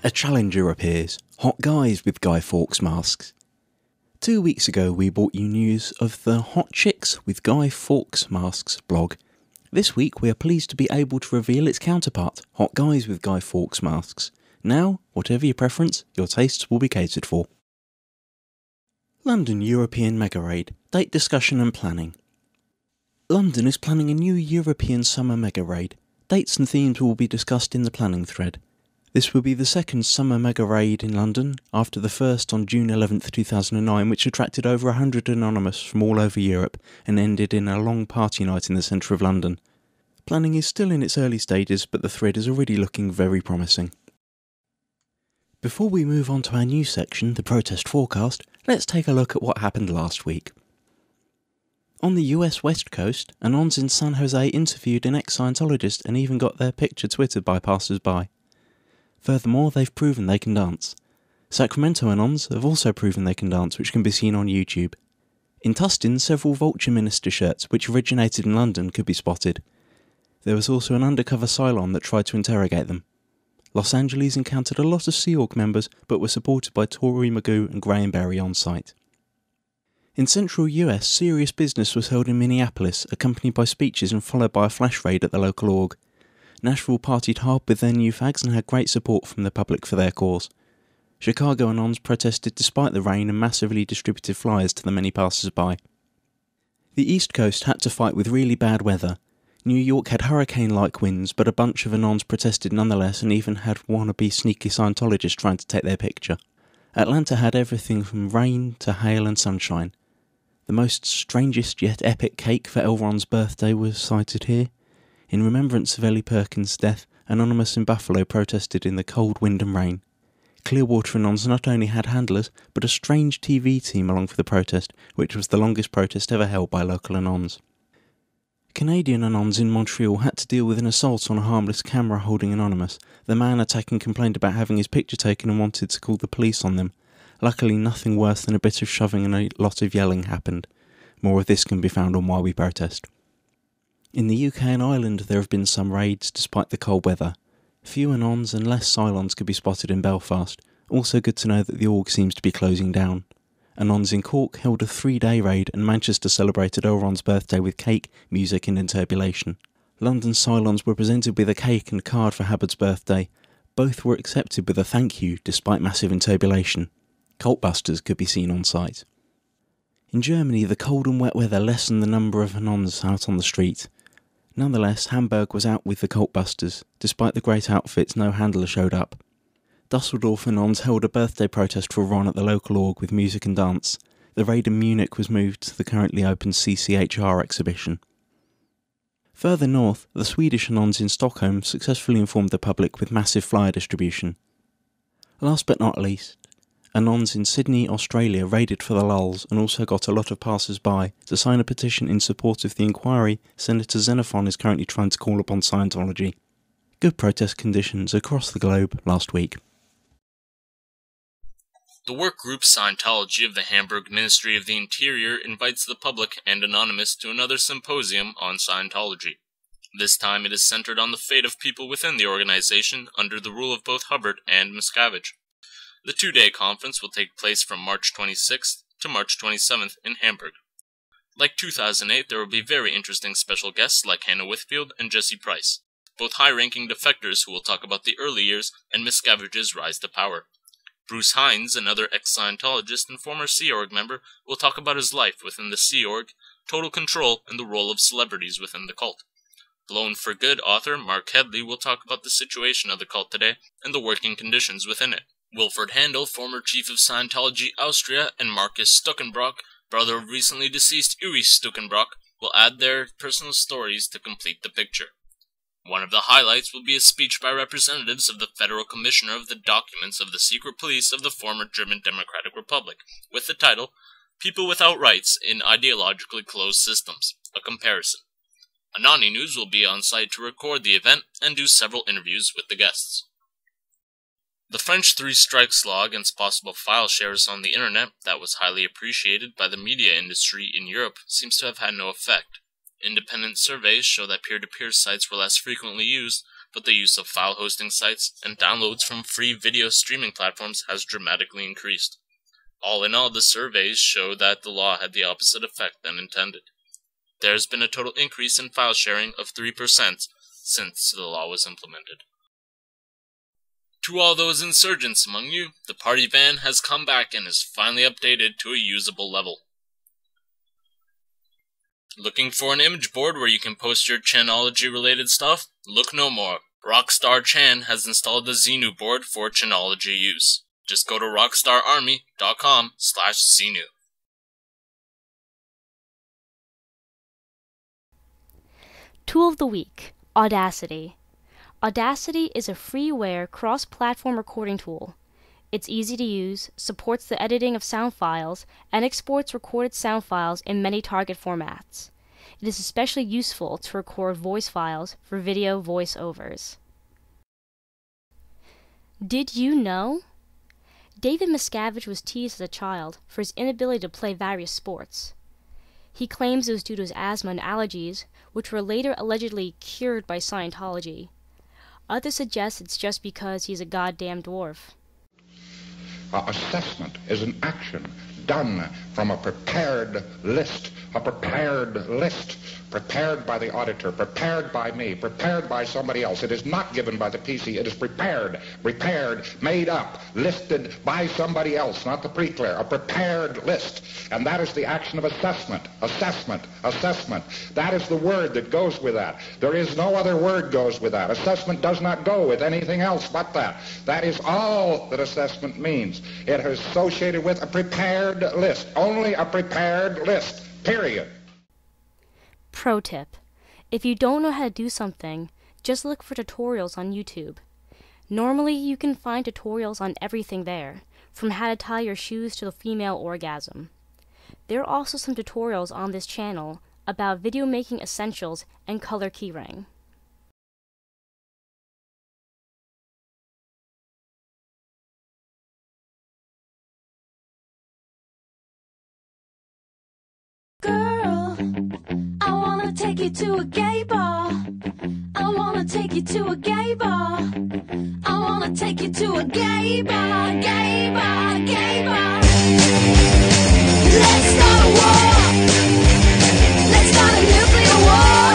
A challenger appears. Hot guys with Guy Fawkes masks. 2 weeks ago we brought you news of the Hot Chicks with Guy Fawkes Masks blog. This week we are pleased to be able to reveal its counterpart, Hot Guys with Guy Fawkes Masks. Now, whatever your preference, your tastes will be catered for. London European Megaraid. Date discussion and planning. London is planning a new European summer Megaraid. Dates and themes will be discussed in the planning thread. This will be the second summer Megaraid in London, after the first on June 11th, 2009, which attracted over 100 anonymous from all over Europe and ended in a long party night in the centre of London. Planning is still in its early stages, but the thread is already looking very promising. Before we move on to our new section, the protest forecast, let's take a look at what happened last week. On the US West Coast, Anons in San Jose interviewed an ex-Scientologist and even got their picture twittered by passers-by. Furthermore, they've proven they can dance. Sacramento Anons have also proven they can dance, which can be seen on YouTube. In Tustin, several Vulture Minister shirts, which originated in London, could be spotted. There was also an undercover Cylon that tried to interrogate them. Los Angeles encountered a lot of Sea Org members, but were supported by Tory Magoo and Graham Berry on site. In central US, serious business was held in Minneapolis, accompanied by speeches and followed by a flash raid at the local org. Nashville partied hard with their new fags and had great support from the public for their cause. Chicago Anons protested despite the rain and massively distributed flyers to the many passers-by. The East Coast had to fight with really bad weather. New York had hurricane-like winds, but a bunch of Anons protested nonetheless and even had wannabe sneaky Scientologists trying to take their picture. Atlanta had everything from rain to hail and sunshine. The most strangest yet epic cake for L. Ron's birthday was sighted here. In remembrance of Ellie Perkins' death, Anonymous in Buffalo protested in the cold wind and rain. Clearwater Anons not only had handlers, but a strange TV team along for the protest, which was the longest protest ever held by local Anons. Canadian Anons in Montreal had to deal with an assault on a harmless camera holding Anonymous. The man attacking complained about having his picture taken and wanted to call the police on them. Luckily, nothing worse than a bit of shoving and a lot of yelling happened. More of this can be found on Why We Protest. In the UK and Ireland there have been some raids despite the cold weather. Few Anons and less Cylons could be spotted in Belfast. Also good to know that the org seems to be closing down. Anons in Cork held a 3-day raid and Manchester celebrated Elron's birthday with cake, music and interpolation. London Cylons were presented with a cake and card for Hubbard's birthday. Both were accepted with a thank you despite massive interpolation. Cultbusters could be seen on site. In Germany, the cold and wet weather lessened the number of Anons out on the street. Nonetheless, Hamburg was out with the Cultbusters. Despite the great outfits, no handler showed up. Düsseldorf Anons held a birthday protest for Ron at the local org with music and dance. The raid in Munich was moved to the currently open CCHR exhibition. Further north, the Swedish Anons in Stockholm successfully informed the public with massive flyer distribution. Last but not least, Anons in Sydney, Australia raided for the lulz and also got a lot of passers-by to sign a petition in support of the inquiry Senator Xenophon is currently trying to call upon Scientology. Good protest conditions across the globe last week. The work group Scientology of the Hamburg Ministry of the Interior invites the public and Anonymous to another symposium on Scientology. This time it is centered on the fate of people within the organization under the rule of both Hubbard and Miscavige. The 2-day conference will take place from March 26th to March 27th in Hamburg. Like 2008, there will be very interesting special guests like Hannah Whitfield and Jesse Price, both high-ranking defectors who will talk about the early years and Miscavige's rise to power. Bruce Hines, another ex-Scientologist and former Sea Org member, will talk about his life within the Sea Org, total control, and the role of celebrities within the cult. Blown for Good author Mark Headley will talk about the situation of the cult today and the working conditions within it. Wilfred Handel, former chief of Scientology Austria, and Marcus Stuckenbrock, brother of recently deceased Uwe Stuckenbrock, will add their personal stories to complete the picture. One of the highlights will be a speech by representatives of the Federal Commissioner of the Documents of the Secret Police of the former German Democratic Republic, with the title, People Without Rights in Ideologically Closed Systems, a Comparison. AnonyNews will be on site to record the event and do several interviews with the guests. The French 3 strikes law against possible file shares on the internet that was highly appreciated by the media industry in Europe seems to have had no effect. Independent surveys show that peer-to-peer sites were less frequently used, but the use of file hosting sites and downloads from free video streaming platforms has dramatically increased. All in all, the surveys show that the law had the opposite effect than intended. There has been a total increase in file sharing of 3% since the law was implemented. To all those insurgents among you, the party van has come back and is finally updated to a usable level. Looking for an image board where you can post your Chanology-related stuff? Look no more. Rockstar Chan has installed the xenu board for Chanology use. Just go to rockstararmy.com/xenu. Tool of the Week, Audacity. Audacity is a freeware cross-platform recording tool. It's easy to use, supports the editing of sound files, and exports recorded sound files in many target formats. It is especially useful to record voice files for video voice-overs. Did you know? David Miscavige was teased as a child for his inability to play various sports. He claims it was due to his asthma and allergies, which were later allegedly cured by Scientology. Others suggest it's just because he's a goddamn dwarf. Assessment is an action done from a prepared list, prepared by the auditor, prepared by me, prepared by somebody else. It is not given by the PC. It is prepared, made up, listed by somebody else, not the pre-clear, a prepared list. And that is the action of assessment. That is the word that goes with that. There is no other word goes with that. Assessment does not go with anything else but that. That is all that assessment means. It is associated with a prepared list, only a prepared list, period. Pro tip: if you don't know how to do something, just look for tutorials on YouTube. Normally you can find tutorials on everything there, from how to tie your shoes to the female orgasm. There are also some tutorials on this channel about video making essentials and color keyring. Girl, I wanna take you to a gay bar. I wanna take you to a gay bar. I wanna take you to a gay bar, gay bar, gay bar. Let's start a war. Let's start a nuclear war.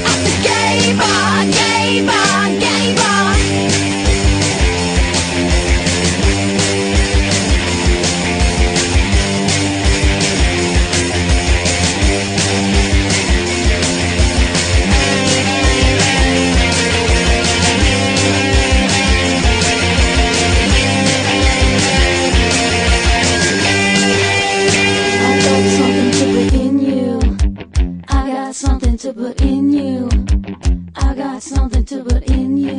At the gay bar, gay bar, gay bar. Something to put in you. I got something to put in you.